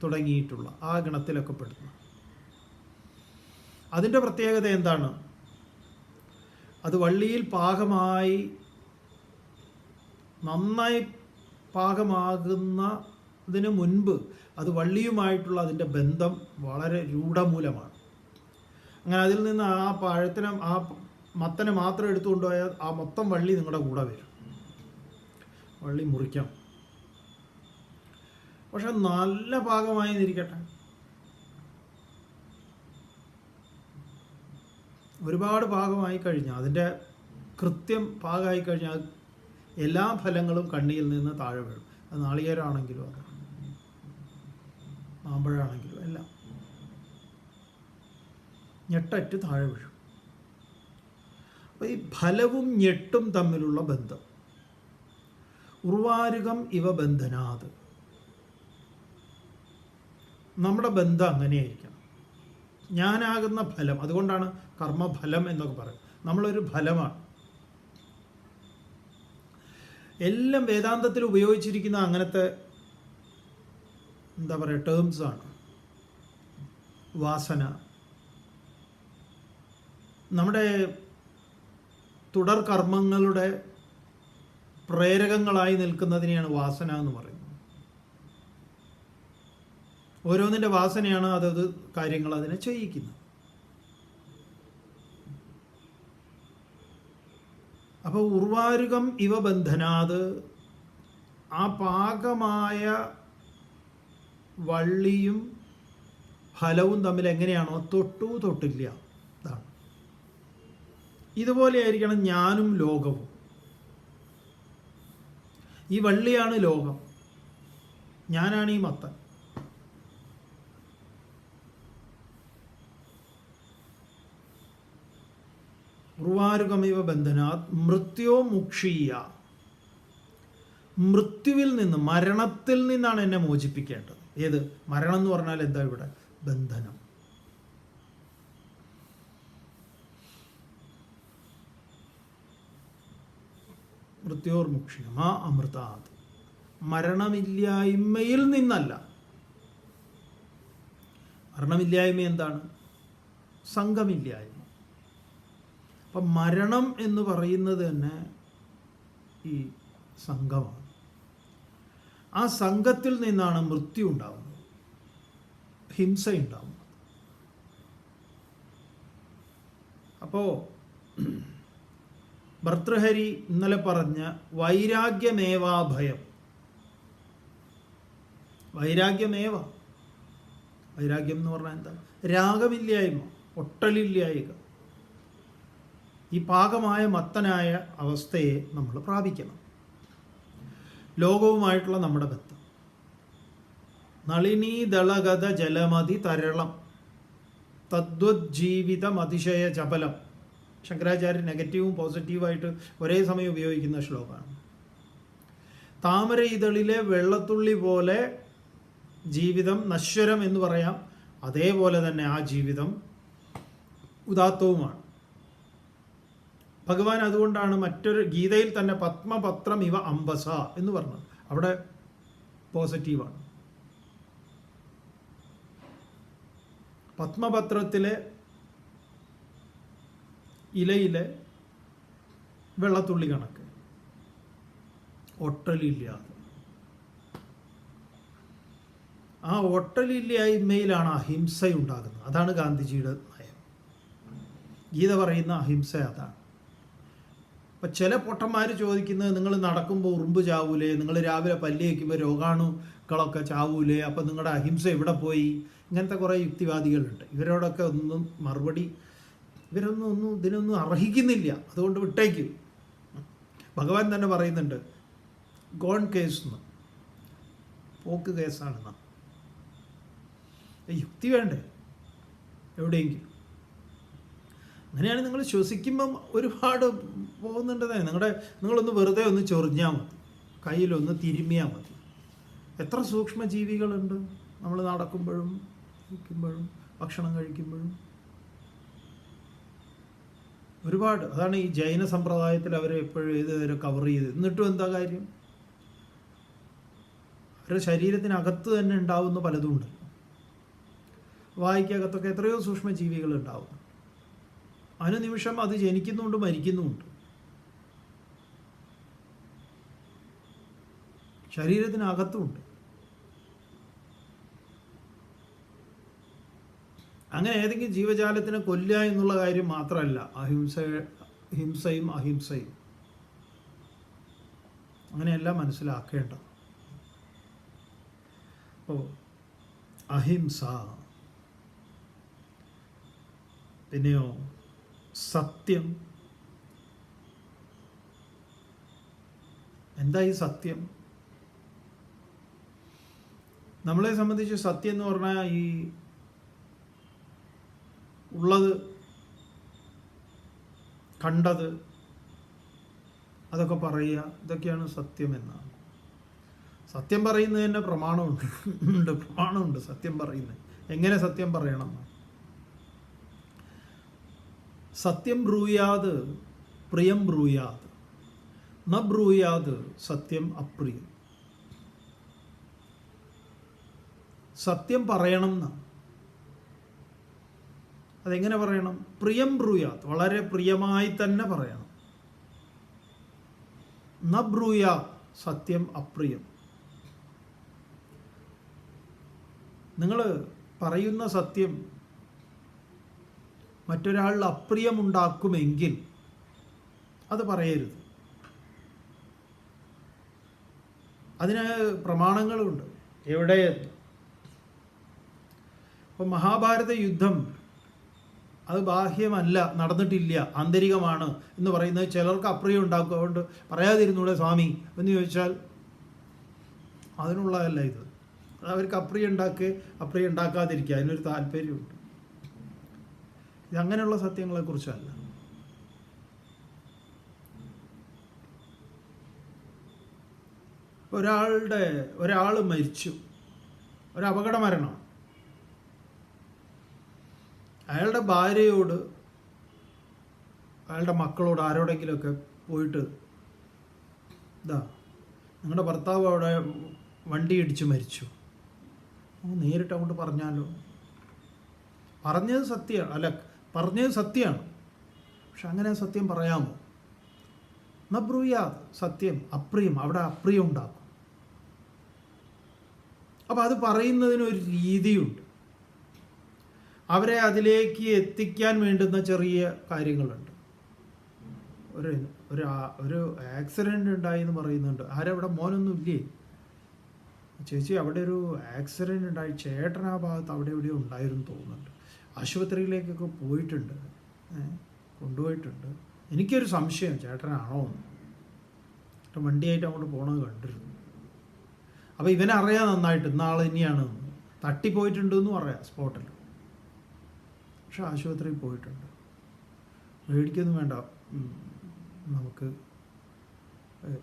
തുടങ്ങിയിട്ടുള്ള ആ ഗണത്തിലൊക്കെ പെടുന്നു. അതിൻ്റെ പ്രത്യേകത എന്താണ്? അത് വള്ളിയിൽ പാകമായി നന്നായി പാകമാകുന്നതിന് മുൻപ് അത് വള്ളിയുമായിട്ടുള്ള അതിൻ്റെ ബന്ധം വളരെ രൂഢമൂലമാണ്. അങ്ങനെ അതിൽ നിന്ന് ആ പഴത്തിനെ, ആ മത്തനെ മാത്രം എടുത്തുകൊണ്ടുപോയാൽ ആ മൊത്തം വള്ളി നിങ്ങളുടെ കൂടെ വരും. വള്ളി മുറിക്കാം. പക്ഷെ നല്ല പാകമായി നിരിക്കട്ടെ. ഒരുപാട് പാകമായി കഴിഞ്ഞാൽ, അതിൻ്റെ കൃത്യം പാകമായി കഴിഞ്ഞാൽ എല്ലാ ഫലങ്ങളും കണ്ണിയിൽ നിന്ന് താഴെ വീഴും. അത് നാളികേരമാണെങ്കിലും അത് മാമ്പഴമാണെങ്കിലും എല്ലാം ഞെട്ടറ്റ് താഴെ വീഴും. അപ്പോൾ ഈ ഫലവും ഞെട്ടും തമ്മിലുള്ള ബന്ധം ഉർവാരുകം ഇവ ബന്ധനാത്. നമ്മുടെ ബന്ധം അങ്ങനെയായിരിക്കണം. ഞാനാകുന്ന ഫലം. അതുകൊണ്ടാണ് കർമ്മഫലം എന്നൊക്കെ പറയും. നമ്മളൊരു ഫലമാണ്. എല്ലാം വേദാന്തത്തിൽ ഉപയോഗിച്ചിരിക്കുന്ന അങ്ങനത്തെ എന്താ പറയുക ടേംസാണ്. വാസന, നമ്മുടെ തുടർ കർമ്മങ്ങളുടെ പ്രേരകങ്ങളായി നിൽക്കുന്നതിനെയാണ് വാസന എന്ന് പറയുന്നത്. ഓരോന്നിൻ്റെ വാസനയാണ് അതത് കാര്യങ്ങൾ അതിനെ ചെയ്യിക്കുന്നത്. അപ്പോൾ ഉർവാരുകം ഇവ ബന്ധനാത്, ആ പാകമായ വള്ളിയും ഫലവും തമ്മിൽ എങ്ങനെയാണോ തൊട്ടു തൊട്ടില്ല, ഇതാണ്. ഇതുപോലെ ആയിരിക്കണം ഞാനും ലോകവും. ഈ വള്ളിയാണ് ലോകം, ഞാനാണ് ഈ മത്തൻ. ഉർവാരുകമിവ ബന്ധനാത് മൃത്യോ മുക്ഷീയ, മൃത്യുവിൽ നിന്ന്, മരണത്തിൽ നിന്നാണ് എന്നെ മോചിപ്പിക്കേണ്ടത്. ഏത് മരണം എന്ന് പറഞ്ഞാൽ എന്താ ഇവിടെ? ബന്ധനം. മൃത്യോർമുക്ഷിയ മാ അമൃതാത്, മരണമില്ലായ്മയിൽ നിന്നല്ല. മരണമില്ലായ്മ എന്താണ്? സംഘമില്ലായ്മ. അപ്പം മരണം എന്ന് പറയുന്നത് തന്നെ ഈ സംഘമാണ്. ആ സംഘത്തിൽ നിന്നാണ് മൃത്യു ഉണ്ടാകുന്നത്, ഹിംസ ഉണ്ടാകുന്നത്. അപ്പോൾ ഭർതൃഹരി ഇന്നലെ പറഞ്ഞ വൈരാഗ്യമേവാഭയം, വൈരാഗ്യമേവ, വൈരാഗ്യം എന്ന് പറഞ്ഞാൽ എന്താ? രാഗമില്ലായ്മ, ഒട്ടലില്ലായ്മ. ഈ പാകമായ മത്തനായ അവസ്ഥയെ നമ്മൾ പ്രാപിക്കണം. ലോകവുമായിട്ടുള്ള നമ്മുടെ ബന്ധം. നളിനീ ദളഗത ജലമതി തരളം തദ്വജ്ജീവിതം അതിശയ ചപലം. ശങ്കരാചാര്യൻ നെഗറ്റീവും പോസിറ്റീവായിട്ട് ഒരേ സമയം ഉപയോഗിക്കുന്ന ശ്ലോകമാണ്. താമര ഇതളിലെ വെള്ളത്തുള്ളി പോലെ ജീവിതം നശ്വരം എന്ന് പറയാം. അതേപോലെ തന്നെ ആ ജീവിതം ഉദാത്തവുമാണ്. ഭഗവാൻ അതുകൊണ്ടാണ് മറ്റൊരു ഗീതയിൽ തന്നെ പത്മപത്രം ഇവ അംബസ എന്ന് പറഞ്ഞത്. അവിടെ പോസിറ്റീവാണ്. പത്മപത്രത്തിലെ ഇലയിലെ വെള്ളത്തുള്ളി കണക്ക്, ഒട്ടലില്ലാതെ. ആ ഒട്ടലില്ലായ്മയിലാണ് അഹിംസയുണ്ടാകുന്നത്. അതാണ് ഗാന്ധിജിയുടെ നയം. ഗീത പറയുന്ന അഹിംസ അതാണ്. അപ്പം ചില പൊട്ടന്മാർ ചോദിക്കുന്നത്, നിങ്ങൾ നടക്കുമ്പോൾ ഉറുമ്പ് ചാവൂലേ, നിങ്ങൾ രാവിലെ പല്ല് വയ്ക്കുമ്പോൾ രോഗാണുക്കളൊക്കെ ചാവൂലേ, അപ്പം നിങ്ങളുടെ അഹിംസ എവിടെ പോയി? ഇങ്ങനത്തെ കുറേ യുക്തിവാദികളുണ്ട്. ഇവരോടൊക്കെ ഒന്നും മറുപടി, ഇവരൊന്നും ഇതിനൊന്നും അർഹിക്കുന്നില്ല, അതുകൊണ്ട് വിട്ടേക്കും. ഭഗവാൻ തന്നെ പറയുന്നുണ്ട്, ഗോൺ കേസ് എന്ന്, പോക്ക് കേസാണെന്നാ. യുക്തി വേണ്ടേ എവിടെയെങ്കിലും? അങ്ങനെയാണ് നിങ്ങൾ ശ്വസിക്കുമ്പം ഒരുപാട് പോകുന്നുണ്ട്. നിങ്ങളൊന്ന് വെറുതെ ഒന്ന് ചൊറിഞ്ഞാൽ മതി, കയ്യിലൊന്ന് തിരുമ്മിയാൽ മതി. എത്ര സൂക്ഷ്മജീവികളുണ്ട് നമ്മൾ നടക്കുമ്പോഴും ഇരിക്കുമ്പോഴും ഭക്ഷണം കഴിക്കുമ്പോഴും. ഒരുപാട്. അതാണ് ഈ ജൈന സമ്പ്രദായത്തിൽ അവർ എപ്പോഴും ഇത് കവർ ചെയ്ത്. എന്നിട്ടും എന്താ കാര്യം? അവരുടെ ശരീരത്തിനകത്ത് തന്നെ ഉണ്ടാവുന്ന പലതും ഉണ്ട്. വായിക്കകത്തൊക്കെ എത്രയോ സൂക്ഷ്മജീവികൾ ഉണ്ടാവും. അനുനിമിഷം അത് ജനിക്കുന്നുണ്ട്, മരിക്കുന്നുമുണ്ട്. ശരീരത്തിനകത്തുമുണ്ട്. അങ്ങനെ ഏതെങ്കിലും ജീവജാലത്തിനെ കൊല്ലുക എന്നുള്ള കാര്യം മാത്രമല്ല ഹിംസയും അഹിംസയും. അങ്ങനെയെല്ലാം മനസ്സിലാക്കേണ്ട. അഹിംസ, പിന്നെയോ സത്യം. എന്താ ഈ സത്യം? നമ്മളെ സംബന്ധിച്ച് സത്യം എന്ന് പറഞ്ഞാൽ ഈ ഉള്ളത്, കണ്ടത്, അതൊക്കെ പറയുക, ഇതൊക്കെയാണ് സത്യം എന്നാണ്. സത്യം പറയുന്നതിൻ്റെ പ്രമാണമുണ്ട്. സത്യം പറയുന്നത് എങ്ങനെ സത്യം പറയണം. സത്യം ബ്രൂയാത് പ്രിയം ബ്രൂയാത് ന ബ്രൂയാത് സത്യം അപ്രിയം. സത്യം പറയണം എന്നാണ്. അതെങ്ങനെ പറയണം? പ്രിയം ബ്രൂയാത്, വളരെ പ്രിയമായി തന്നെ പറയണം. ന ബ്രൂയാത് സത്യം അപ്രിയം. നിങ്ങൾ പറയുന്ന സത്യം മറ്റൊരാളിൽ അപ്രിയമുണ്ടാക്കുമെങ്കിൽ അത് പറയരുത്. അതിന് പ്രമാണങ്ങളുണ്ട്. എവിടെ? ഇപ്പം മഹാഭാരത യുദ്ധം അത് ബാഹ്യമല്ല, നടന്നിട്ടില്ല, ആന്തരികമാണ് എന്ന് പറയുന്നത് ചിലർക്ക് അപ്രിയം ഉണ്ടാക്കും. അതുകൊണ്ട് പറയാതിരുന്നൂടെ സ്വാമി എന്ന് ചോദിച്ചാൽ അതിനുള്ളതല്ല ഇത്. അത് അവർക്ക് അപ്രിയം ഉണ്ടാക്കാതിരിക്കുക, അതിനൊരു താല്പര്യമുണ്ട്. ഇതങ്ങനെയുള്ള സത്യങ്ങളെക്കുറിച്ചല്ല. ഒരാൾ മരിച്ചു, ഒരു അപകട മരണം. അയാളുടെ ഭാര്യയോട്, അയാളുടെ മക്കളോട്, ആരോടെങ്കിലുമൊക്കെ പോയിട്ട് നിങ്ങളുടെ ഭർത്താവ് അവിടെ വണ്ടി ഇടിച്ച് മരിച്ചു, നേരിട്ട് അങ്ങോട്ട് പറഞ്ഞാലോ? പറഞ്ഞത് സത്യമാണ്, പക്ഷെ അങ്ങനെ സത്യം പറയാമോ? നബ്രൂയാത് സത്യം അപ്രിയം, അവിടെ അപ്രിയം ഉണ്ടാക്കും. അപ്പം അത് പറയുന്നതിനൊരു രീതിയുണ്ട്. അവരെ അതിലേക്ക് എത്തിക്കാൻ വേണ്ടുന്ന ചെറിയ കാര്യങ്ങളുണ്ട്. ഒരു ആക്സിഡൻ്റ് ഉണ്ടായി എന്ന് പറയുന്നുണ്ട്. ആരവിടെ? മോനൊന്നും ഇല്ലേ? ചേച്ചി അവിടെ ഒരു ആക്സിഡൻ്റ് ഉണ്ടായി, ചേട്ടൻ ആ ഭാഗത്ത് അവിടെ എവിടെയോ ഉണ്ടായിരുന്നു തോന്നുന്നുണ്ട്, ആശുപത്രിയിലേക്കൊക്കെ പോയിട്ടുണ്ട്, കൊണ്ടുപോയിട്ടുണ്ട്. എനിക്കൊരു സംശയം ചേട്ടനാണോ എന്ന്. വണ്ടിയായിട്ട് അങ്ങോട്ട് പോകണത് കണ്ടിരുന്നു. അപ്പോൾ ഇവനറിയാം നന്നായിട്ട് ഇന്നാൾ തന്നെയാണ്, തട്ടിപ്പോയിട്ടുണ്ടെന്നും അറിയാം സ്പോട്ടിൽ, പക്ഷെ ആശുപത്രിയിൽ പോയിട്ടുണ്ട്. മേടിക്കൊന്നും വേണ്ട, നമുക്ക്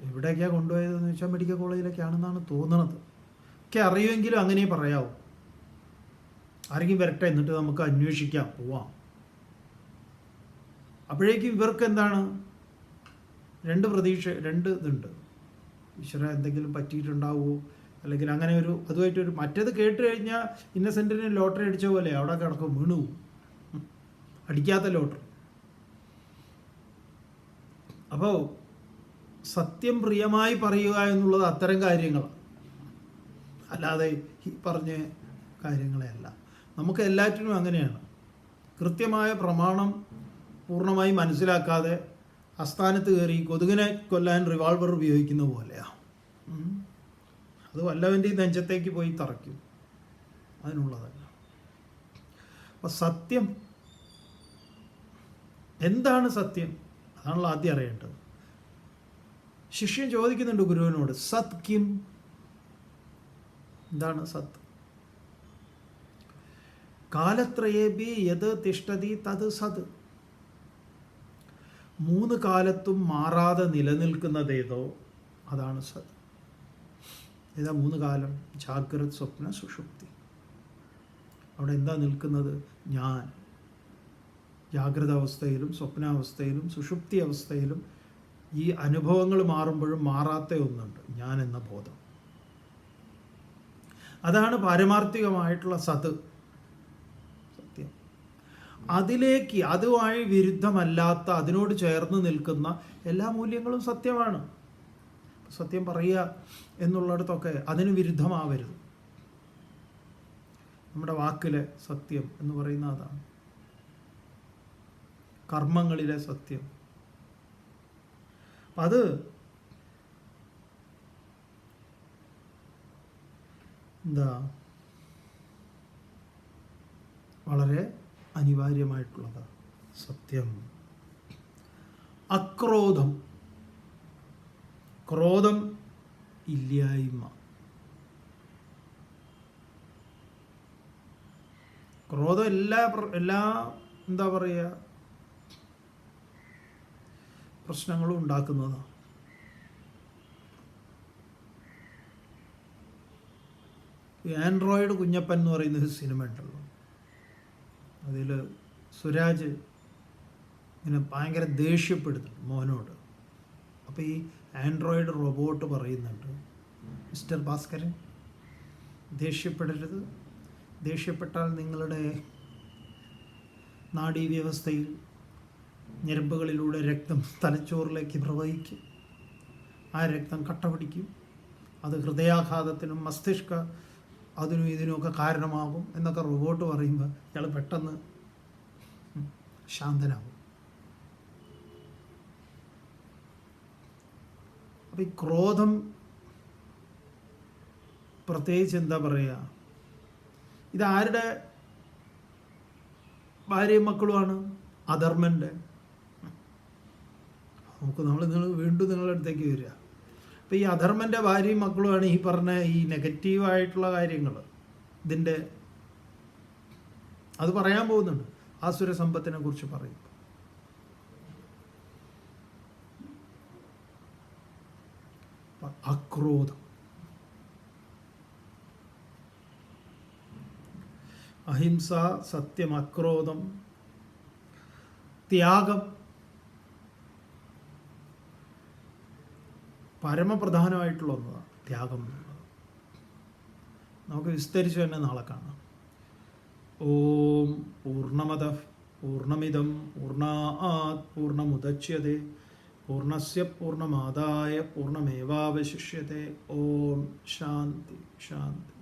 എവിടേക്കാണ് കൊണ്ടുപോയതെന്ന് വെച്ചാൽ മെഡിക്കൽ കോളേജിലേക്കാണെന്നാണ് തോന്നണത്. ഒക്കെ അറിയുമെങ്കിലും അങ്ങനെ പറയാവും. ആരെങ്കിലും വരട്ടെ, എന്നിട്ട് നമുക്ക് അന്വേഷിക്കാം, പോവാം. അപ്പോഴേക്കും ഇവർക്ക് എന്താണ്? രണ്ട് ഇതുണ്ട്. ഈശ്വര എന്തെങ്കിലും പറ്റിയിട്ടുണ്ടാവുമോ, അല്ലെങ്കിൽ അങ്ങനെ അതുമായിട്ടൊരു മറ്റേത് കേട്ട് കഴിഞ്ഞാൽ ഇന്നസെൻറ്റിന് ലോട്ടറി അടിച്ച പോലെ അവിടെ കിടക്കും, വീണു പോവും. അടിക്കാത്ത ലോട്ടറി. അപ്പോൾ സത്യം പ്രിയമായി പറയുക എന്നുള്ളത് അത്തരം കാര്യങ്ങളാണ്, അല്ലാതെ ഈ പറഞ്ഞ കാര്യങ്ങളെയല്ല. നമുക്ക് എല്ലാറ്റിനും അങ്ങനെയാണ്. കൃത്യമായ പ്രമാണം പൂർണ്ണമായി മനസ്സിലാക്കാതെ അസ്ഥാനത്ത് കയറി കൊതുകിനെ കൊല്ലാൻ റിവാൾവർ ഉപയോഗിക്കുന്ന പോലെയാണ്. അത് വല്ലവൻ്റെ നെഞ്ചത്തേക്ക് പോയി തറയ്ക്കും. അതിനുള്ളതല്ല. അപ്പം സത്യം എന്താണ്? സത്യം അതാണല്ലോ ആദ്യം അറിയേണ്ടത്. ശിഷ്യൻ ചോദിക്കുന്നുണ്ട് ഗുരുവിനോട്, സത് കിം, എന്താണ് സത്? കാലത്രയേബി യത് തിഷ്ഠതി തത് സത്. 3 കാലത്തും മാറാതെ നിലനിൽക്കുന്നതേതോ അതാണ് സത്. ഏതാ 3 കാലം? ജാഗ്രത്, സ്വപ്ന, സുഷുപ്തി. അവിടെ എന്താ നിൽക്കുന്നത്? ഞാൻ. ജാഗ്രത അവസ്ഥയിലും സ്വപ്നാവസ്ഥയിലും സുഷുപ്തി അവസ്ഥയിലും ഈ അനുഭവങ്ങൾ മാറുമ്പോഴും മാറാത്ത ഒന്നുണ്ട്, ഞാൻ എന്ന ബോധം. അതാണ് പാരമാർത്ഥികമായിട്ടുള്ള സത്, സത്യം. അതുമായി വിരുദ്ധമല്ലാത്ത, അതിനോട് ചേർന്ന് നിൽക്കുന്ന എല്ലാ മൂല്യങ്ങളും സത്യമാണ്. സത്യം പറയുക എന്നുള്ളിടത്തൊക്കെ അതിന് വിരുദ്ധമാവരുത്. നമ്മുടെ വാക്കിലെ സത്യം എന്ന് പറയുന്ന അതാണ്. കർമ്മങ്ങളിലെ സത്യം. അത് വളരെ അനിവാര്യമായിട്ടുള്ളതാണ് സത്യം. അക്രോധം, ക്രോധം ഇല്ലായ്മ. ക്രോധം എല്ലാ എന്താ പറയുക, പ്രശ്നങ്ങളും ഉണ്ടാക്കുന്നതാണ്. ആൻഡ്രോയിഡ് കുഞ്ഞപ്പൻ എന്ന് പറയുന്ന ഒരു സിനിമ ഉണ്ടല്ലോ, അതിൽ സുരാജ് ഇങ്ങനെ ഭയങ്കര ദേഷ്യപ്പെടുന്നുണ്ട് മോനോട്. അപ്പോൾ ഈ ആൻഡ്രോയിഡ് റോബോട്ട് പറയുന്നുണ്ട്, മിസ്റ്റർ ഭാസ്കരൻ ദേഷ്യപ്പെടരുത്, ദേഷ്യപ്പെട്ടാൽ നിങ്ങളുടെ നാഡീവ്യവസ്ഥയിൽ ഞരമ്പുകളിലൂടെ രക്തം തലച്ചോറിലേക്ക് പ്രവഹിക്കും, ആ രക്തം കട്ട പിടിക്കും, അത് ഹൃദയാഘാതത്തിനും മസ്തിഷ്ക അതിനും ഇതിനുമൊക്കെ കാരണമാകും എന്നൊക്കെ റോബോട്ട് പറയുമ്പോൾ ഇയാൾ പെട്ടെന്ന് ശാന്തനാകും. അപ്പം ഈ ക്രോധം പ്രത്യേകിച്ച് എന്താ പറയുക, ഇതാരുടെ ഭാര്യയും മക്കളുമാണ്? അധർമ്മൻ്റെ. നിങ്ങൾ വീണ്ടും നിങ്ങളുടെ അടുത്തേക്ക് വരിക. അപ്പോൾ ഈ അധർമ്മൻ്റെ ഭാര്യയും മക്കളുമാണ് ഈ പറഞ്ഞ ഈ നെഗറ്റീവായിട്ടുള്ള കാര്യങ്ങൾ. ഇതിൻ്റെ അത് പറയാൻ പോകുന്നുണ്ട് ആസുര സമ്പത്തിനെ കുറിച്ച് പറയും. അക്രോധം, അഹിംസ, സത്യം, അക്രോധം, ത്യാഗം പരമപ്രധാനമായിട്ടുള്ള ഒന്നതാണ് ത്യാഗം എന്നുള്ളത്. നമുക്ക് വിസ്തരിച്ച് തന്നെ നാളെ കാണാം. ഓം പൂർണ്ണമദഃ പൂർണ്ണമിദം പൂർണ്ണാത് പൂർണ്ണമുദച്യതേ പൂർണ്ണസ്യ പൂർണ്ണമാദായ പൂർണ്ണമേവാവശിഷ്യതേ. ഓം ശാന്തി ശാന്തി.